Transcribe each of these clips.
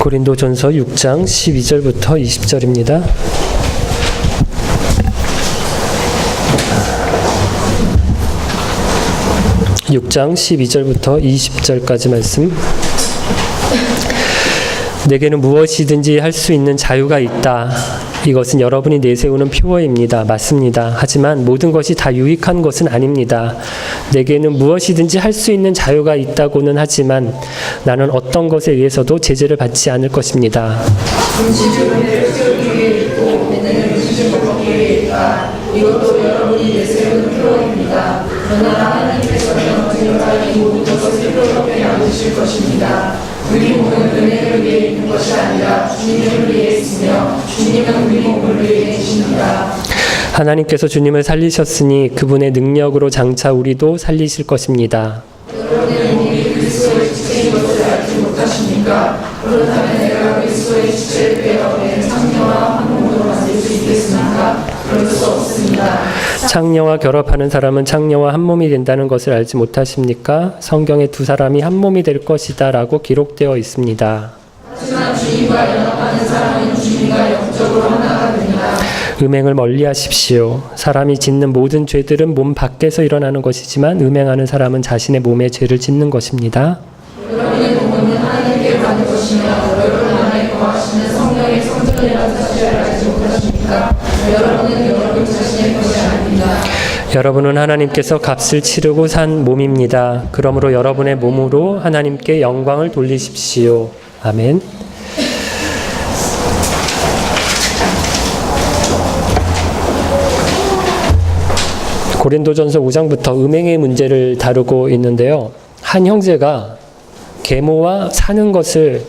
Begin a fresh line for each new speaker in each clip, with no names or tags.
고린도전서 6장 12절부터 20절입니다. (6장 12절부터 20절까지) 말씀. 내게는 무엇이든지 할 수 있는 자유가 있다. 이것은 여러분이 내세우는 표어입니다. 맞습니다. 하지만 모든 것이 다 유익한 것은 아닙니다. 내게는 무엇이든지 할 수 있는 자유가 있다고는 하지만 나는 어떤 것에 의해서도 제재를 받지 않을 것입니다.
이것도 여러분이 내세우는 표어입니다. 그러나 하나님께서는 언젠가 이 모든 것을 표어롭게 만드실 것입니다. 우리 몸은 은혜를 위해 있는 것이 아니라 주님을 위해 있으며 주님은 우리 몸을 위해 계십니다.
하나님께서 주님을 살리셨으니 그분의 능력으로 장차 우리도 살리실 것입니다.
여러분의 몸이 그리스도의 지체인 것을 알지 못하십니까? 그렇다면 내가 그리스도의 지체를 빼어낸 창녀와 한 몸으로 만들 수 있겠습니까? 그럴 수 없습니다.
창녀와 결합하는 사람은 창녀와 한 몸이 된다는 것을 알지 못하십니까? 성경에 두 사람이 한 몸이 될 것이다 라고 기록되어 있습니다.
하지만 주님과 연합하는 사람은 주님과 영적으로 하나가 됩니다.
음행을 멀리하십시오. 사람이 짓는 모든 죄들은 몸 밖에서 일어나는 것이지만 음행하는 사람은 자신의 몸에 죄를 짓는 것입니다.
여러분의 몸은 하나님께 받는 것이며 여러분 안에 거하시는 성령의 성전이라는 사실을 알지 못하십니까? 여러분은 여러분 자신의 것이 아닙니다.
여러분은 하나님께서 값을 치르고 산 몸입니다. 그러므로 여러분의 몸으로 하나님께 영광을 돌리십시오. 아멘. 고린도전서 5장부터 음행의 문제를 다루고 있는데요. 한 형제가 계모와 사는 것을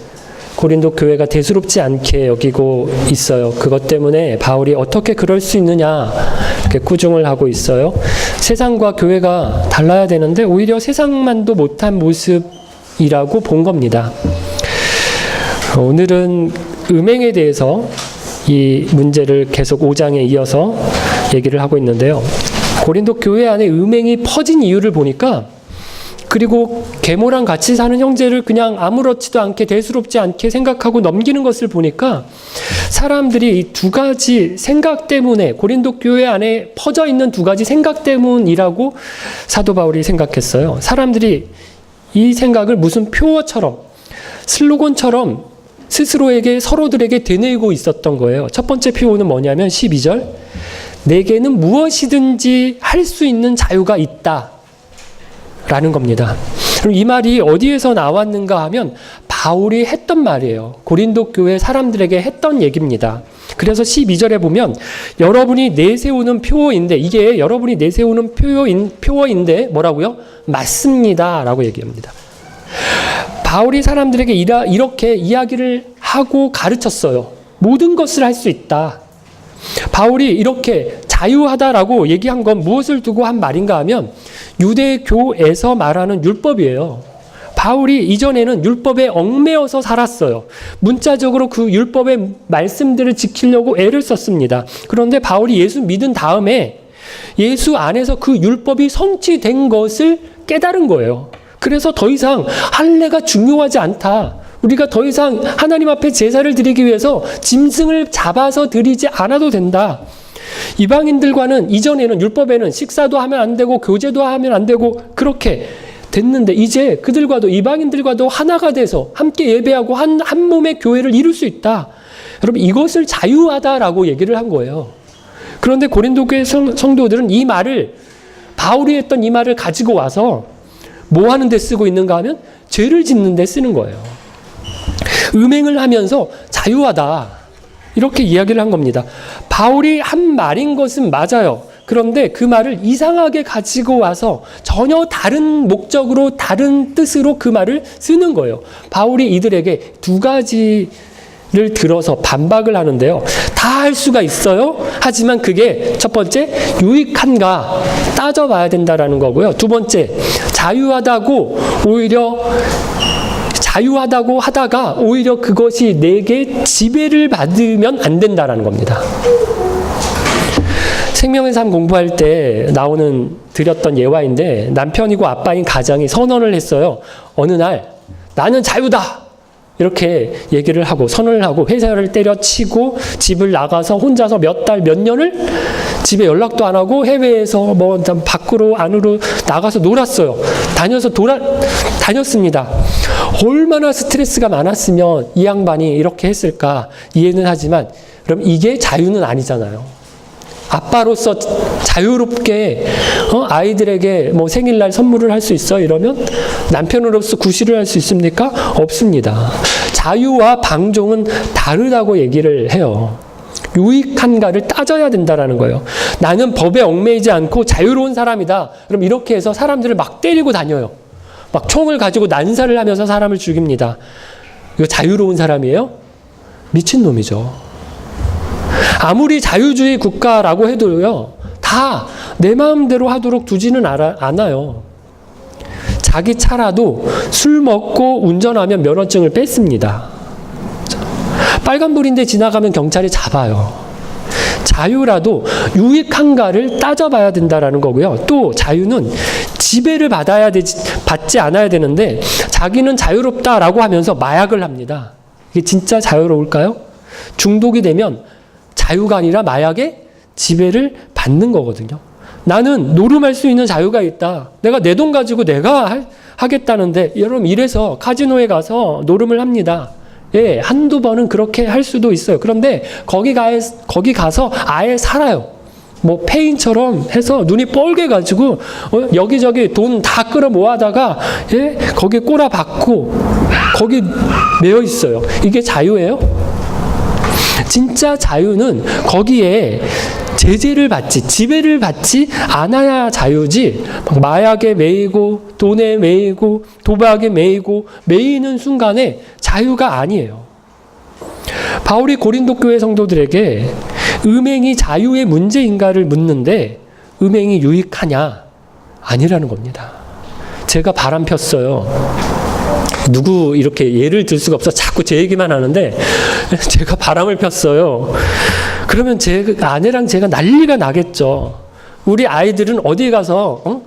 고린도 교회가 대수롭지 않게 여기고 있어요. 그것 때문에 바울이 어떻게 그럴 수 있느냐 이렇게 꾸중을 하고 있어요. 세상과 교회가 달라야 되는데 오히려 세상만도 못한 모습이라고 본 겁니다. 오늘은 음행에 대해서 이 문제를 계속 5장에 이어서 얘기를 하고 있는데요. 고린도 교회 안에 음행이 퍼진 이유를 보니까, 그리고 계모랑 같이 사는 형제를 그냥 아무렇지도 않게 대수롭지 않게 생각하고 넘기는 것을 보니까 사람들이 이 두 가지 생각 때문에, 고린도 교회 안에 퍼져 있는 두 가지 생각 때문이라고 사도 바울이 생각했어요. 사람들이 이 생각을 무슨 표어처럼, 슬로건처럼 스스로에게, 서로들에게 되뇌이고 있었던 거예요. 첫 번째 표어는 뭐냐면 12절, 내게는 무엇이든지 할 수 있는 자유가 있다 라는 겁니다. 그럼 이 말이 어디에서 나왔는가 하면 바울이 했던 말이에요. 고린도 교회 사람들에게 했던 얘기입니다. 그래서 12절에 보면 여러분이 내세우는 표어인데, 이게 여러분이 내세우는 표어인데 뭐라고요? 맞습니다 라고 얘기합니다. 바울이 사람들에게 이렇게 이야기를 하고 가르쳤어요. 모든 것을 할 수 있다. 바울이 이렇게 자유하다라고 얘기한 건 무엇을 두고 한 말인가 하면 유대교에서 말하는 율법이에요. 바울이 이전에는 율법에 얽매여서 살았어요. 문자적으로 그 율법의 말씀들을 지키려고 애를 썼습니다. 그런데 바울이 예수 믿은 다음에 예수 안에서 그 율법이 성취된 것을 깨달은 거예요. 그래서 더 이상 할례가 중요하지 않다. 우리가 더 이상 하나님 앞에 제사를 드리기 위해서 짐승을 잡아서 드리지 않아도 된다. 이방인들과는, 이전에는 율법에는 식사도 하면 안 되고 교제도 하면 안 되고 그렇게 됐는데, 이제 그들과도, 이방인들과도 하나가 돼서 함께 예배하고 한 몸의 교회를 이룰 수 있다. 여러분, 이것을 자유하다라고 얘기를 한 거예요. 그런데 고린도 교회 성도들은 이 말을, 바울이 했던 이 말을 가지고 와서 뭐 하는 데 쓰고 있는가 하면 죄를 짓는 데 쓰는 거예요. 음행을 하면서 자유하다 이렇게 이야기를 한 겁니다. 바울이 한 말인 것은 맞아요. 그런데 그 말을 이상하게 가지고 와서 전혀 다른 목적으로, 다른 뜻으로 그 말을 쓰는 거예요. 바울이 이들에게 두 가지를 들어서 반박을 하는데요. 다 할 수가 있어요. 하지만 그게 첫 번째, 유익한가 따져봐야 된다라는 거고요. 두 번째, 자유하다고 하다가 오히려 그것이 내게 지배를 받으면 안 된다라는 겁니다. 생명의 삶 공부할 때 드렸던 예화인데, 남편이고 아빠인 가장이 선언을 했어요. 어느 날 나는 자유다 이렇게 얘기를 하고 선언을 하고 회사를 때려치고 집을 나가서 혼자서 몇 달, 몇 년을 집에 연락도 안 하고 해외에서 뭐 밖으로 안으로 나가서 놀았어요. 다녔습니다. 얼마나 스트레스가 많았으면 이 양반이 이렇게 했을까 이해는 하지만 그럼 이게 자유는 아니잖아요. 아빠로서 자유롭게 아이들에게 뭐 생일날 선물을 할 수 있어 이러면 남편으로서 구실을 할 수 있습니까? 없습니다. 자유와 방종은 다르다고 얘기를 해요. 유익한가를 따져야 된다라는 거예요. 나는 법에 얽매이지 않고 자유로운 사람이다. 그럼 이렇게 해서 사람들을 막 때리고 다녀요. 막 총을 가지고 난사를 하면서 사람을 죽입니다. 이거 자유로운 사람이에요? 미친놈이죠. 아무리 자유주의 국가라고 해도요, 다 내 마음대로 하도록 두지는 않아요. 자기 차라도 술 먹고 운전하면 면허증을 뺐습니다. 빨간불인데 지나가면 경찰이 잡아요. 자유라도 유익한가를 따져봐야 된다라는 거고요. 또 자유는 지배를 받지 않아야 되는데 자기는 자유롭다라고 하면서 마약을 합니다. 이게 진짜 자유로울까요? 중독이 되면 자유가 아니라 마약의 지배를 받는 거거든요. 나는 노름할 수 있는 자유가 있다. 내가 내 돈 가지고 내가 하겠다는데 여러분 이래서 카지노에 가서 노름을 합니다. 예, 한두 번은 그렇게 할 수도 있어요. 그런데 거기 가서 아예 살아요. 뭐 페인처럼 해서 눈이 뻘게 가지고 여기저기 돈 다 끌어 모아다가 예, 거기 꼬라박고 거기 매여 있어요. 이게 자유예요? 진짜 자유는 거기에 제재를 받지, 지배를 받지 않아야 자유지, 마약에 매이고, 돈에 매이고, 도박에 매이고, 매이는 순간에 자유가 아니에요. 바울이 고린도 교회 성도들에게 음행이 자유의 문제인가를 묻는데, 음행이 유익하냐? 아니라는 겁니다. 제가 바람 폈어요. 누구 이렇게 예를 들 수가 없어 자꾸 제 얘기만 하는데 제가 바람을 폈어요. 그러면 제 아내랑 제가 난리가 나겠죠. 우리 아이들은 어디 가서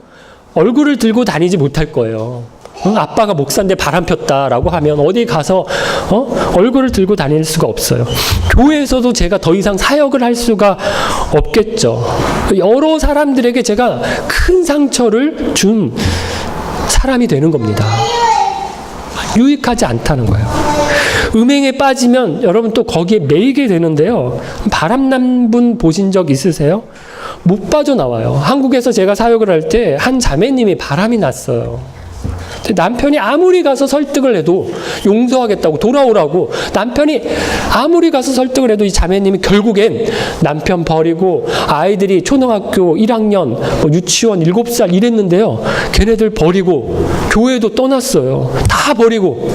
얼굴을 들고 다니지 못할 거예요. 아빠가 목사인데 바람 폈다라고 하면 어디 가서 얼굴을 들고 다닐 수가 없어요. 교회에서도 제가 더 이상 사역을 할 수가 없겠죠. 여러 사람들에게 제가 큰 상처를 준 사람이 되는 겁니다. 유익하지 않다는 거예요. 음행에 빠지면 여러분 또 거기에 매이게 되는데요. 바람난 분 보신 적 있으세요? 못 빠져나와요. 한국에서 제가 사역을 할 때 한 자매님이 바람이 났어요. 남편이 아무리 가서 설득을 해도 용서하겠다고 돌아오라고 남편이 아무리 가서 설득을 해도 이 자매님이 결국엔 남편 버리고 아이들이 초등학교 1학년 뭐 유치원 7살 이랬는데요. 걔네들 버리고 교회도 떠났어요. 다 버리고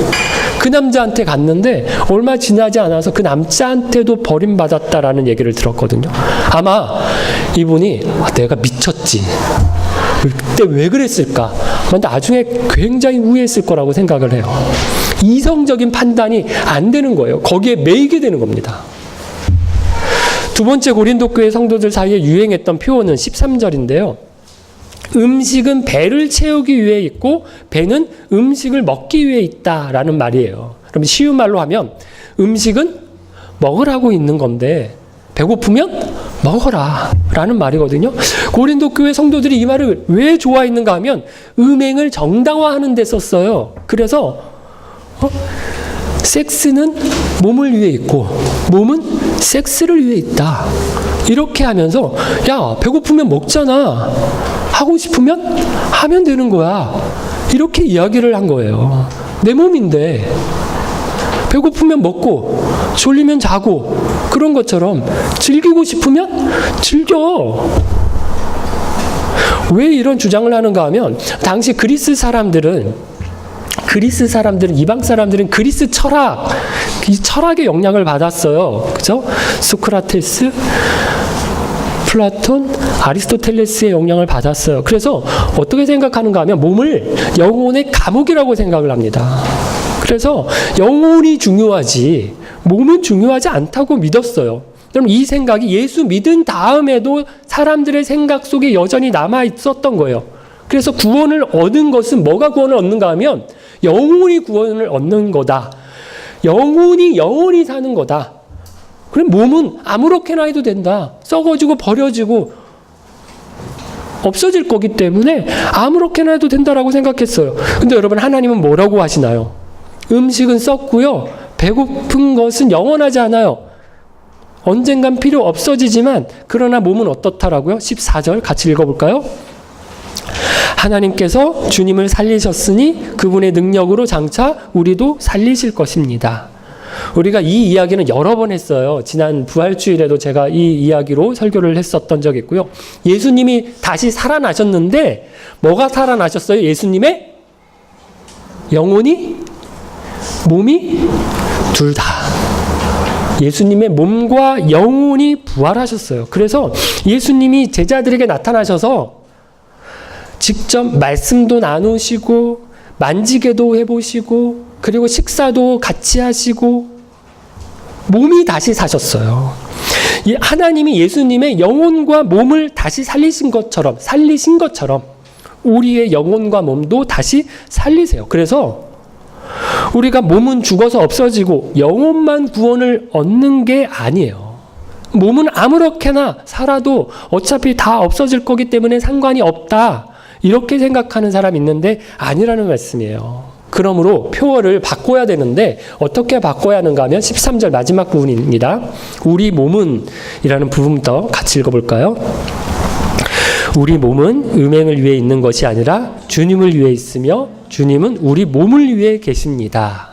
그 남자한테 갔는데 얼마 지나지 않아서 그 남자한테도 버림받았다라는 얘기를 들었거든요. 아마 이분이 내가 미쳤지. 그때 왜 그랬을까? 나중에 굉장히 후회했을 거라고 생각을 해요. 이성적인 판단이 안 되는 거예요. 거기에 매이게 되는 겁니다. 두 번째 고린도 교회 성도들 사이에 유행했던 표현은 13절인데요. 음식은 배를 채우기 위해 있고 배는 음식을 먹기 위해 있다라는 말이에요. 그럼 쉬운 말로 하면 음식은 먹으라고 있는 건데 배고프면 먹어라 라는 말이거든요. 고린도 교회 성도들이 이 말을 왜 좋아했는가 하면 음행을 정당화하는 데 썼어요. 그래서 섹스는 몸을 위해 있고 몸은 섹스를 위해 있다. 이렇게 하면서 야 배고프면 먹잖아. 하고 싶으면 하면 되는 거야. 이렇게 이야기를 한 거예요. 내 몸인데 배고프면 먹고 졸리면 자고 그런 것처럼 즐기고 싶으면 즐겨. 왜 이런 주장을 하는가 하면 당시 그리스 사람들은 이방 사람들은 그리스 철학, 이 철학의 영향을 받았어요. 그죠? 소크라테스, 플라톤, 아리스토텔레스의 영향을 받았어요. 그래서 어떻게 생각하는가 하면 몸을 영혼의 감옥이라고 생각을 합니다. 그래서 영혼이 중요하지 몸은 중요하지 않다고 믿었어요. 그럼 이 생각이 예수 믿은 다음에도 사람들의 생각 속에 여전히 남아 있었던 거예요. 그래서 구원을 얻은 것은 뭐가 구원을 얻는가 하면 영혼이 구원을 얻는 거다. 영원히 사는 거다. 그럼 몸은 아무렇게나 해도 된다. 썩어지고 버려지고 없어질 거기 때문에 아무렇게나 해도 된다라고 생각했어요. 근데 여러분, 하나님은 뭐라고 하시나요? 음식은 썩고요. 배고픈 것은 영원하지 않아요. 언젠간 필요 없어지지만 그러나 몸은 어떻다라고요? 14절 같이 읽어볼까요? 하나님께서 주님을 살리셨으니 그분의 능력으로 장차 우리도 살리실 것입니다. 우리가 이 이야기는 여러 번 했어요. 지난 부활주일에도 제가 이 이야기로 설교를 했었던 적이 있고요. 예수님이 다시 살아나셨는데 뭐가 살아나셨어요? 예수님의 영혼이, 몸이 둘 다. 예수님의 몸과 영혼이 부활하셨어요. 그래서 예수님이 제자들에게 나타나셔서 직접 말씀도 나누시고 만지게도 해보시고 그리고 식사도 같이 하시고 몸이 다시 사셨어요. 하나님이 예수님의 영혼과 몸을 다시 살리신 것처럼 우리의 영혼과 몸도 다시 살리세요. 그래서 우리가 몸은 죽어서 없어지고 영혼만 구원을 얻는 게 아니에요. 몸은 아무렇게나 살아도 어차피 다 없어질 거기 때문에 상관이 없다. 이렇게 생각하는 사람이 있는데 아니라는 말씀이에요. 그러므로 표어를 바꿔야 되는데 어떻게 바꿔야 하는가 하면 13절 마지막 부분입니다. 우리 몸은 이라는 부분부터 같이 읽어볼까요? 우리 몸은 음행을 위해 있는 것이 아니라 주님을 위해 있으며 주님은 우리 몸을 위해 계십니다.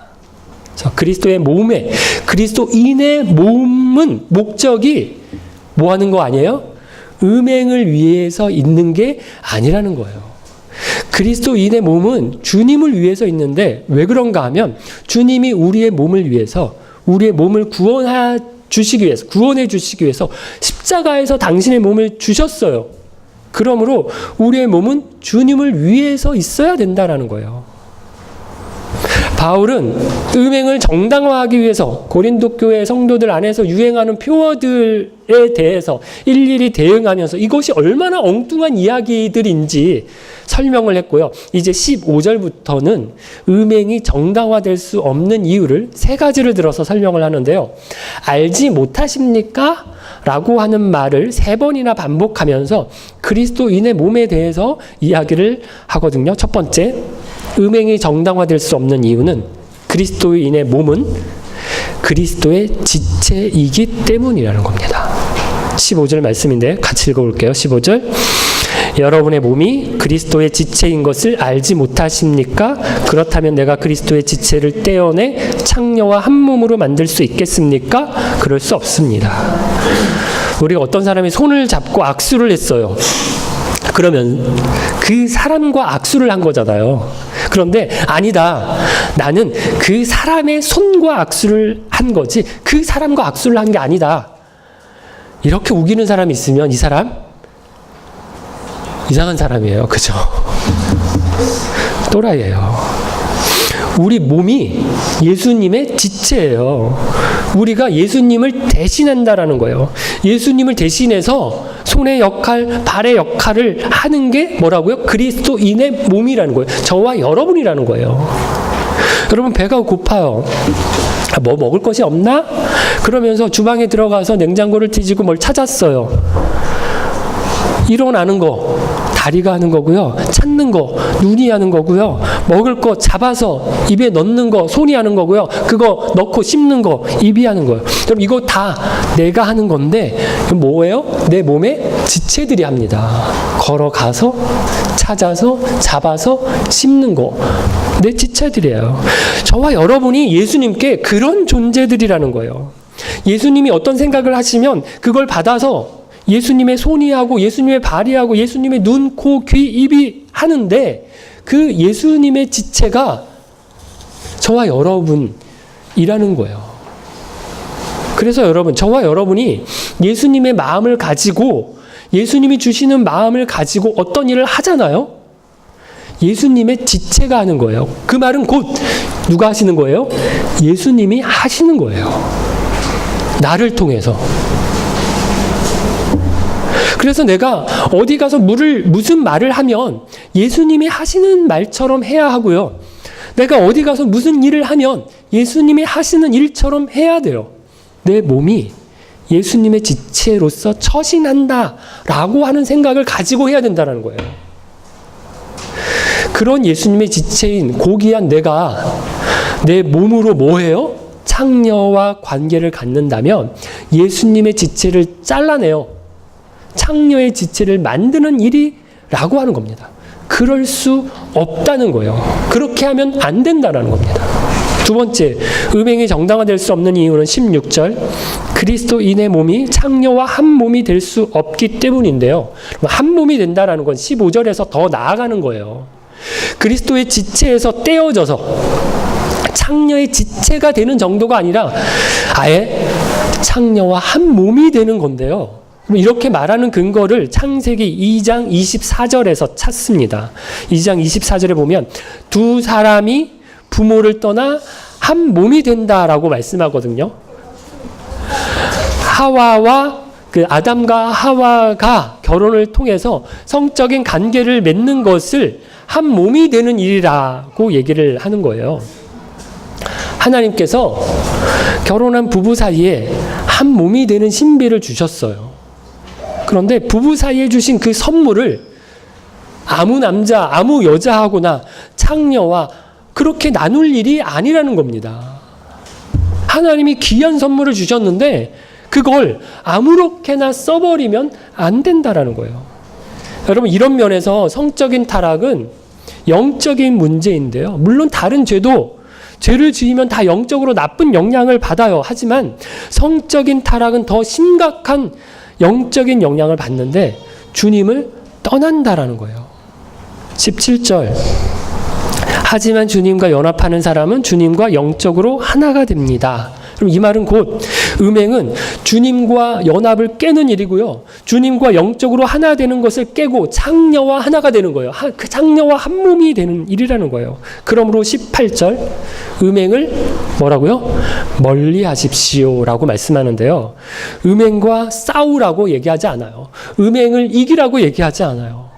그리스도의 몸에, 그리스도인의 몸은 목적이 뭐 하는 거 아니에요? 음행을 위해서 있는 게 아니라는 거예요. 그리스도인의 몸은 주님을 위해서 있는데 왜 그런가 하면 주님이 우리의 몸을 위해서, 우리의 몸을 구원해 주시기 위해서 십자가에서 당신의 몸을 주셨어요. 그러므로 우리의 몸은 주님을 위해서 있어야 된다라는 거예요. 바울은 음행을 정당화하기 위해서 고린도 교회 성도들 안에서 유행하는 표어들에 대해서 일일이 대응하면서 이것이 얼마나 엉뚱한 이야기들인지 설명을 했고요. 이제 15절부터는 음행이 정당화될 수 없는 이유를 세 가지를 들어서 설명을 하는데요. 알지 못하십니까? 라고 하는 말을 3번이나 반복하면서 그리스도인의 몸에 대해서 이야기를 하거든요. 첫 번째, 음행이 정당화될 수 없는 이유는 그리스도인의 몸은 그리스도의 지체이기 때문이라는 겁니다. 15절 말씀인데 같이 읽어볼게요. 15절. 여러분의 몸이 그리스도의 지체인 것을 알지 못하십니까? 그렇다면 내가 그리스도의 지체를 떼어내 창녀와 한 몸으로 만들 수 있겠습니까? 그럴 수 없습니다. 우리가 어떤 사람이 손을 잡고 악수를 했어요. 그러면 그 사람과 악수를 한 거잖아요. 그런데 아니다. 나는 그 사람의 손과 악수를 한 거지 그 사람과 악수를 한 게 아니다. 이렇게 우기는 사람이 있으면 이 사람 이상한 사람이에요. 그죠? 또라이예요. 우리 몸이 예수님의 지체예요. 우리가 예수님을 대신한다라는 거예요. 예수님을 대신해서 손의 역할, 발의 역할을 하는 게 뭐라고요? 그리스도인의 몸이라는 거예요. 저와 여러분이라는 거예요. 여러분 배가 고파요. 뭐 먹을 것이 없나? 그러면서 주방에 들어가서 냉장고를 뒤지고 뭘 찾았어요. 일어나는 거, 다리가 하는 거고요. 찾는 거, 눈이 하는 거고요. 먹을 거 잡아서 입에 넣는 거, 손이 하는 거고요. 그거 넣고 씹는 거, 입이 하는 거예요. 그럼 이거 다 내가 하는 건데 뭐예요? 내 몸에 지체들이 합니다. 걸어가서, 찾아서, 잡아서, 씹는 거. 내 지체들이에요. 저와 여러분이 예수님께 그런 존재들이라는 거예요. 예수님이 어떤 생각을 하시면 그걸 받아서 예수님의 손이 하고 예수님의 발이 하고 예수님의 눈, 코, 귀, 입이 하는데 그 예수님의 지체가 저와 여러분이라는 거예요. 그래서 여러분, 저와 여러분이 예수님의 마음을 가지고 예수님이 주시는 마음을 가지고 어떤 일을 하잖아요. 예수님의 지체가 하는 거예요. 그 말은 곧 누가 하시는 거예요? 예수님이 하시는 거예요. 나를 통해서. 그래서 내가 어디 가서 무슨 말을 하면 예수님이 하시는 말처럼 해야 하고요. 내가 어디 가서 무슨 일을 하면 예수님이 하시는 일처럼 해야 돼요. 내 몸이 예수님의 지체로서 처신한다라고 하는 생각을 가지고 해야 된다는 거예요. 그런 예수님의 지체인 고귀한 내가 내 몸으로 뭐 해요? 창녀와 관계를 갖는다면 예수님의 지체를 잘라내요. 창녀의 지체를 만드는 일이라고 하는 겁니다. 그럴 수 없다는 거예요. 그렇게 하면 안 된다는 겁니다. 두 번째, 음행이 정당화될 수 없는 이유는 16절, 그리스도인의 몸이 창녀와 한 몸이 될 수 없기 때문인데요. 한 몸이 된다는 건 15절에서 더 나아가는 거예요. 그리스도의 지체에서 떼어져서 창녀의 지체가 되는 정도가 아니라 아예 창녀와 한 몸이 되는 건데요. 이렇게 말하는 근거를 창세기 2장 24절에서 찾습니다. 2장 24절에 보면 두 사람이 부모를 떠나 한 몸이 된다라고 말씀하거든요. 하와와 아담과 하와가 결혼을 통해서 성적인 관계를 맺는 것을 한 몸이 되는 일이라고 얘기를 하는 거예요. 하나님께서 결혼한 부부 사이에 한 몸이 되는 신비를 주셨어요. 그런데 부부 사이에 주신 그 선물을 아무 남자, 아무 여자하고나 창녀와 그렇게 나눌 일이 아니라는 겁니다. 하나님이 귀한 선물을 주셨는데 그걸 아무렇게나 써버리면 안 된다라는 거예요. 여러분, 이런 면에서 성적인 타락은 영적인 문제인데요. 물론 다른 죄도 죄를 지으면 다 영적으로 나쁜 영향을 받아요. 하지만 성적인 타락은 더 심각한 영적인 영향을 받는데 주님을 떠난다라는 거예요. 17절, 하지만 주님과 연합하는 사람은 주님과 영적으로 하나가 됩니다. 그럼 이 말은 곧 음행은 주님과 연합을 깨는 일이고요. 주님과 영적으로 하나 되는 것을 깨고 창녀와 하나가 되는 거예요. 그 창녀와 한 몸이 되는 일이라는 거예요. 그러므로 18절, 음행을 뭐라고요? 멀리 하십시오라고 말씀하는데요. 음행과 싸우라고 얘기하지 않아요. 음행을 이기라고 얘기하지 않아요.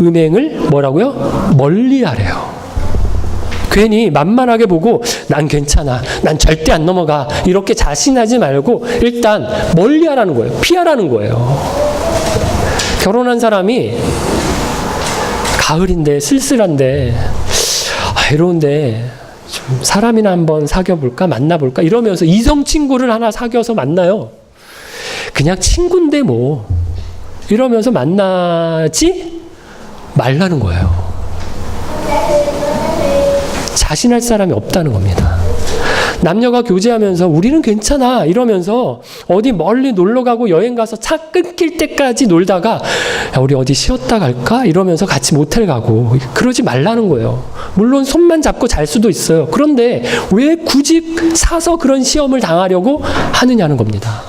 음행을 뭐라고요? 멀리 하래요. 괜히 만만하게 보고 난 괜찮아, 난 절대 안 넘어가 이렇게 자신하지 말고 일단 멀리 하라는 거예요. 피하라는 거예요. 결혼한 사람이 가을인데 쓸쓸한데 외로운데 좀 사람이나 한번 사귀어볼까, 만나볼까 이러면서 이성 친구를 하나 사귀어서 만나요. 그냥 친구인데 뭐 이러면서 만나지 말라는 거예요. 자신할 사람이 없다는 겁니다. 남녀가 교제하면서 우리는 괜찮아 이러면서 어디 멀리 놀러 가고 여행 가서 차 끊길 때까지 놀다가 야, 우리 어디 쉬었다 갈까 이러면서 같이 모텔 가고 그러지 말라는 거예요. 물론 손만 잡고 잘 수도 있어요. 그런데 왜 굳이 사서 그런 시험을 당하려고 하느냐는 겁니다.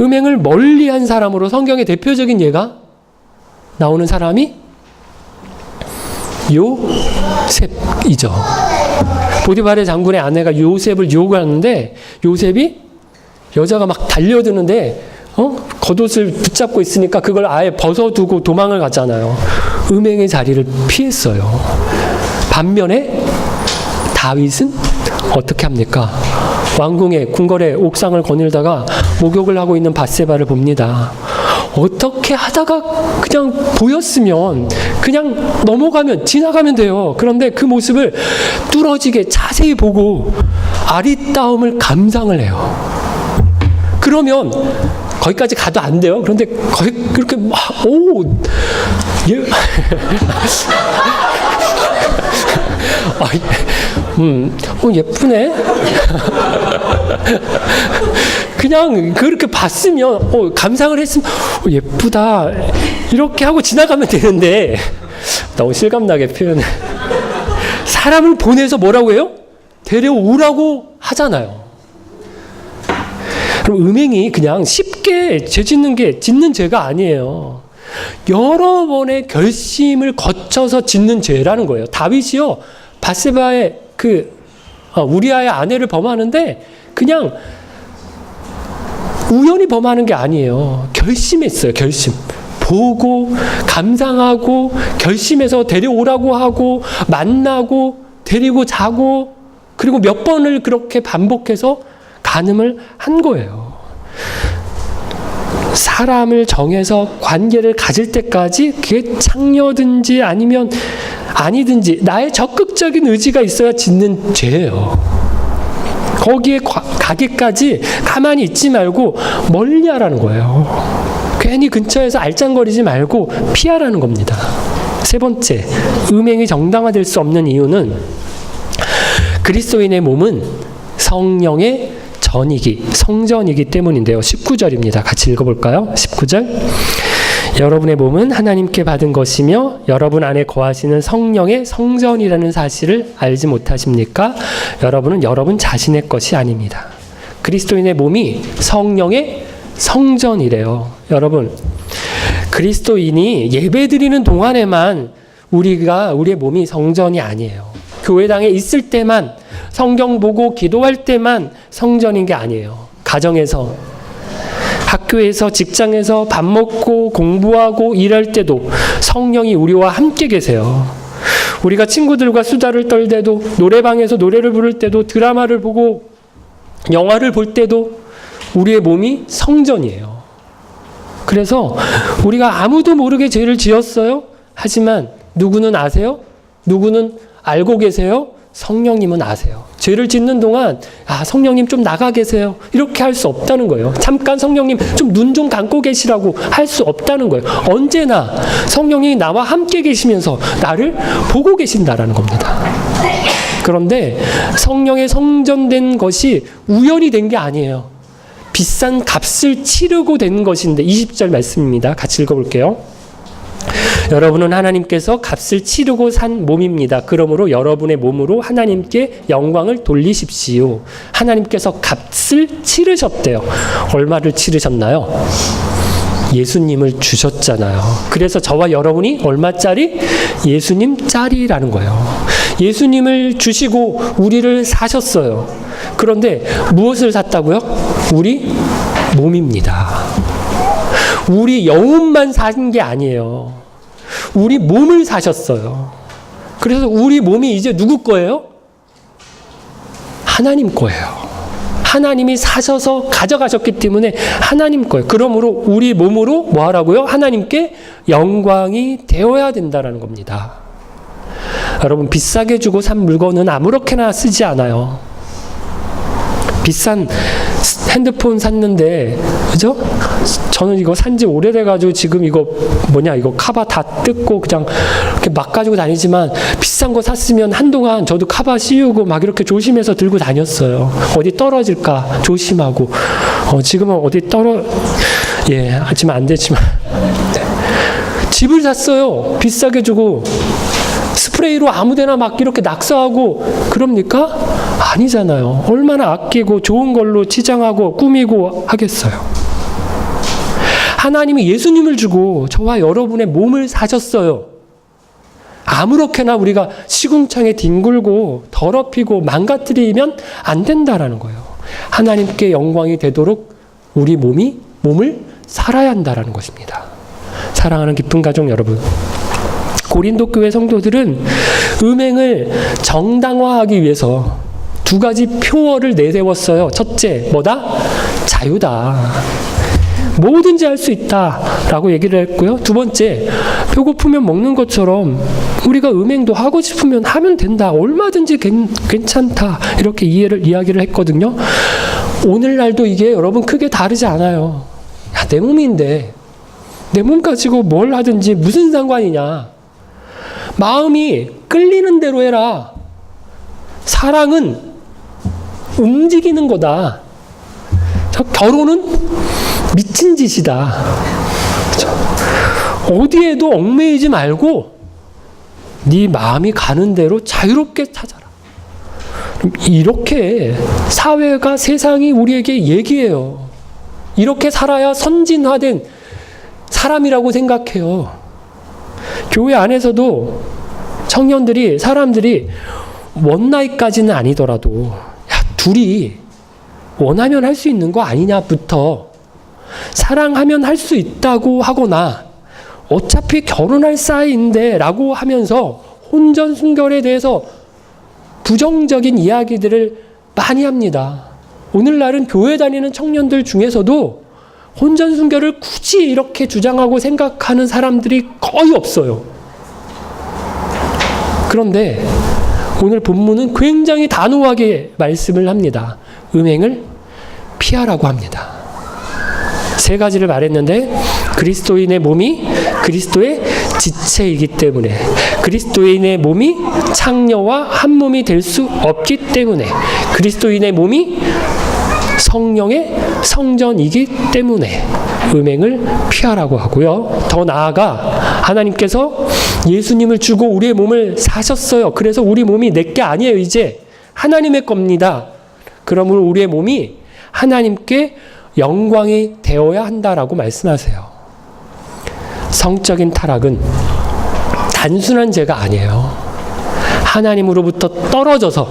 음행을 멀리한 사람으로 성경의 대표적인 예가 나오는 사람이 요셉이죠. 보디발의 장군의 아내가 요셉을 유혹을 하는데 요셉이 여자가 막 달려드는데 겉옷을 붙잡고 있으니까 그걸 아예 벗어두고 도망을 가잖아요. 음행의 자리를 피했어요. 반면에 다윗은 어떻게 합니까? 왕궁의 궁궐의 옥상을 거닐다가 목욕을 하고 있는 밧세바를 봅니다. 어떻게 하다가 그냥 보였으면 그냥 넘어가면 지나가면 돼요. 그런데 그 모습을 뚫어지게 자세히 보고 아리따움을 감상을 해요. 그러면 거기까지 가도 안 돼요. 그런데 거기 그렇게 막 예쁘네. 그냥 그렇게 봤으면 감상을 했으면 예쁘다 이렇게 하고 지나가면 되는데 너무 실감나게 표현해. 사람을 보내서 뭐라고 해요? 데려오라고 하잖아요. 그럼 음행이 그냥 쉽게 죄 짓는 게 짓는 죄가 아니에요. 여러 번의 결심을 거쳐서 짓는 죄라는 거예요. 다윗이요, 밧세바의 우리아의 아내를 범하는데 그냥 우연히 범하는 게 아니에요. 결심했어요. 결심. 보고 감상하고 결심해서 데려오라고 하고 만나고 데리고 자고 그리고 몇 번을 그렇게 반복해서 간음을 한 거예요. 사람을 정해서 관계를 가질 때까지 그게 창녀든지 아니면 아니든지 나의 적극적인 의지가 있어야 짓는 죄예요. 거기에 가기까지 가만히 있지 말고 멀리 하라는 거예요. 괜히 근처에서 알짱거리지 말고 피하라는 겁니다. 세 번째, 음행이 정당화될 수 없는 이유는 그리스도인의 몸은 성령의 성전이기 때문인데요. 19절입니다. 같이 읽어볼까요? 19절. 여러분의 몸은 하나님께 받은 것이며 여러분 안에 거하시는 성령의 성전이라는 사실을 알지 못하십니까? 여러분은 여러분 자신의 것이 아닙니다. 그리스도인의 몸이 성령의 성전이래요. 여러분, 그리스도인이 예배드리는 동안에만 우리의 몸이 성전이 아니에요. 교회당에 있을 때만, 성경 보고 기도할 때만 성전인 게 아니에요. 가정에서, 학교에서, 직장에서 밥 먹고 공부하고 일할 때도 성령이 우리와 함께 계세요. 우리가 친구들과 수다를 떨 때도, 노래방에서 노래를 부를 때도, 드라마를 보고 영화를 볼 때도 우리의 몸이 성전이에요. 그래서 우리가 아무도 모르게 죄를 지었어요. 하지만 누구는 아세요? 누구는 알고 계세요? 성령님은 아세요. 죄를 짓는 동안 성령님 좀 나가 계세요. 이렇게 할 수 없다는 거예요. 잠깐 성령님 좀 눈 좀 감고 계시라고 할 수 없다는 거예요. 언제나 성령이 나와 함께 계시면서 나를 보고 계신다라는 겁니다. 그런데 성령의 성전된 것이 우연히 된 게 아니에요. 비싼 값을 치르고 된 것인데 20절 말씀입니다. 같이 읽어볼게요. 여러분은 하나님께서 값을 치르고 산 몸입니다. 그러므로 여러분의 몸으로 하나님께 영광을 돌리십시오. 하나님께서 값을 치르셨대요. 얼마를 치르셨나요? 예수님을 주셨잖아요. 그래서 저와 여러분이 얼마짜리? 예수님짜리라는 거예요. 예수님을 주시고 우리를 사셨어요. 그런데 무엇을 샀다고요? 우리 몸입니다. 우리 영혼만 산 게 아니에요. 우리 몸을 사셨어요. 그래서 우리 몸이 이제 누구 거예요? 하나님 거예요. 하나님이 사셔서 가져가셨기 때문에 하나님 거예요. 그러므로 우리 몸으로 뭐 하라고요? 하나님께 영광이 되어야 된다는 겁니다. 여러분, 비싸게 주고 산 물건은 아무렇게나 쓰지 않아요. 비싼 핸드폰 샀는데, 그죠? 저는 이거 산지 오래돼가지고 지금 이거 카바 다 뜯고 그냥 이렇게 막 가지고 다니지만 비싼 거 샀으면 한동안 저도 카바 씌우고 막 이렇게 조심해서 들고 다녔어요. 어디 떨어질까 조심하고. 지금은 어디 하지만 안 되지만. 집을 샀어요. 비싸게 주고. 스프레이로 아무데나 막 이렇게 낙서하고 그럽니까? 아니잖아요. 얼마나 아끼고 좋은 걸로 치장하고 꾸미고 하겠어요. 하나님이 예수님을 주고 저와 여러분의 몸을 사셨어요. 아무렇게나 우리가 시궁창에 뒹굴고 더럽히고 망가뜨리면 안 된다라는 거예요. 하나님께 영광이 되도록 우리 몸을 살아야 한다라는 것입니다. 사랑하는 기쁜 가족 여러분, 고린도 교회 성도들은 음행을 정당화하기 위해서 두 가지 표어를 내세웠어요. 첫째, 뭐다? 자유다. 뭐든지 할 수 있다라고 얘기를 했고요. 두 번째, 배고프면 먹는 것처럼 우리가 음행도 하고 싶으면 하면 된다. 얼마든지 괜찮다. 이렇게 이야기를 했거든요. 오늘날도 이게 여러분 크게 다르지 않아요. 내 몸인데 내 몸 가지고 뭘 하든지 무슨 상관이냐. 마음이 끌리는 대로 해라. 사랑은 움직이는 거다. 결혼은 미친 짓이다. 그렇죠? 어디에도 얽매이지 말고 네 마음이 가는 대로 자유롭게 찾아라. 이렇게 사회가, 세상이 우리에게 얘기해요. 이렇게 살아야 선진화된 사람이라고 생각해요. 교회 안에서도 청년들이, 사람들이 원나잇까지는 아니더라도 둘이 원하면 할 수 있는 거 아니냐부터 사랑하면 할 수 있다고 하거나 어차피 결혼할 사이인데 라고 하면서 혼전순결에 대해서 부정적인 이야기들을 많이 합니다. 오늘날은 교회 다니는 청년들 중에서도 혼전 순교를 굳이 이렇게 주장하고 생각하는 사람들이 거의 없어요. 그런데 오늘 본문은 굉장히 단호하게 말씀을 합니다. 음행을 피하라고 합니다. 세 가지를 말했는데 그리스도인의 몸이 그리스도의 지체이기 때문에, 그리스도인의 몸이 창녀와 한 몸이 될 수 없기 때문에, 그리스도인의 몸이 성령의 성전이기 때문에 음행을 피하라고 하고요. 더 나아가 하나님께서 예수님을 주고 우리의 몸을 사셨어요. 그래서 우리 몸이 내게 아니에요. 이제 하나님의 겁니다. 그러므로 우리의 몸이 하나님께 영광이 되어야 한다라고 말씀하세요. 성적인 타락은 단순한 죄가 아니에요. 하나님으로부터 떨어져서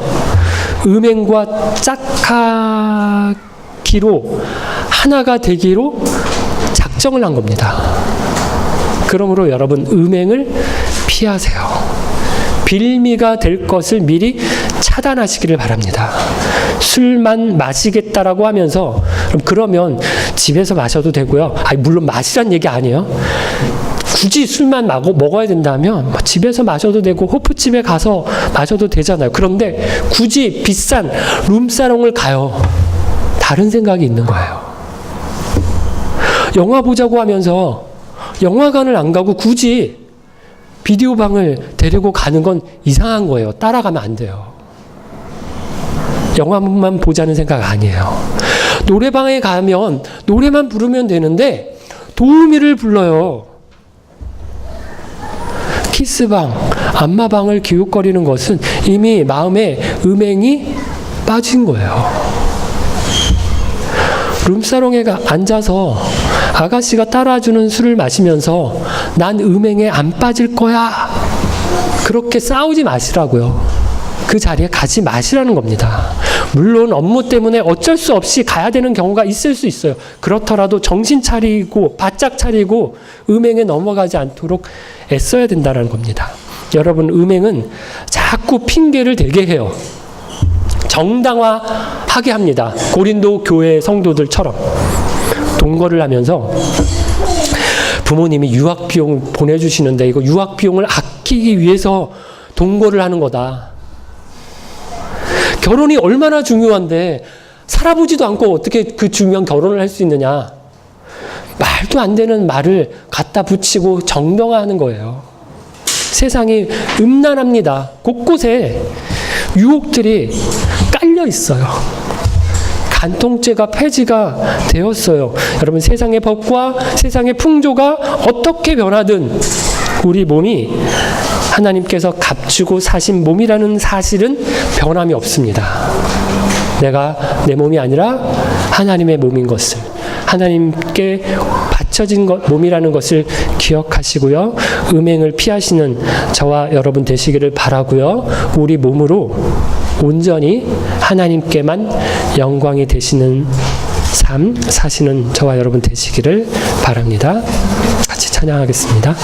음행과 짝하기로 하나가 되기로 작정을 한 겁니다. 그러므로 여러분, 음행을 피하세요. 빌미가 될 것을 미리 차단하시기를 바랍니다. 술만 마시겠다라고 하면서 그러면 집에서 마셔도 되고요. 물론 마시란 얘기 아니에요. 굳이 술만 먹어야 된다면 집에서 마셔도 되고 호프집에 가서 마셔도 되잖아요. 그런데 굳이 비싼 룸사롱을 가요. 다른 생각이 있는 거예요. 영화 보자고 하면서 영화관을 안 가고 굳이 비디오 방을 데리고 가는 건 이상한 거예요. 따라가면 안 돼요. 영화만 보자는 생각 아니에요. 노래방에 가면 노래만 부르면 되는데 도우미를 불러요. 키스방, 안마방을 기웃거리는 것은 이미 마음에 음행이 빠진 거예요. 룸사롱에 앉아서 아가씨가 따라주는 술을 마시면서 난 음행에 안 빠질 거야, 그렇게 싸우지 마시라고요. 그 자리에 가지 마시라는 겁니다. 물론 업무 때문에 어쩔 수 없이 가야 되는 경우가 있을 수 있어요. 그렇더라도 정신 차리고 바짝 차리고 음행에 넘어가지 않도록 애써야 된다는 겁니다. 여러분, 음행은 자꾸 핑계를 대게 해요. 정당화하게 합니다. 고린도 교회 성도들처럼 동거를 하면서 부모님이 유학비용 보내주시는데 이거 유학비용을 아끼기 위해서 동거를 하는 거다. 결혼이 얼마나 중요한데 살아보지도 않고 어떻게 그 중요한 결혼을 할 수 있느냐. 말도 안 되는 말을 갖다 붙이고 정당화하는 거예요. 세상이 음란합니다. 곳곳에 유혹들이 깔려 있어요. 간통죄가 폐지가 되었어요. 여러분, 세상의 법과 세상의 풍조가 어떻게 변하든 우리 몸이 하나님께서 값주고 사신 몸이라는 사실은 변함이 없습니다. 내가 내 몸이 아니라 하나님의 몸인 것을, 하나님께 바쳐진 몸이라는 것을 기억하시고요. 음행을 피하시는 저와 여러분 되시기를 바라고요. 우리 몸으로 온전히 하나님께만 영광이 되시는 삶 사시는 저와 여러분 되시기를 바랍니다. 같이 찬양하겠습니다.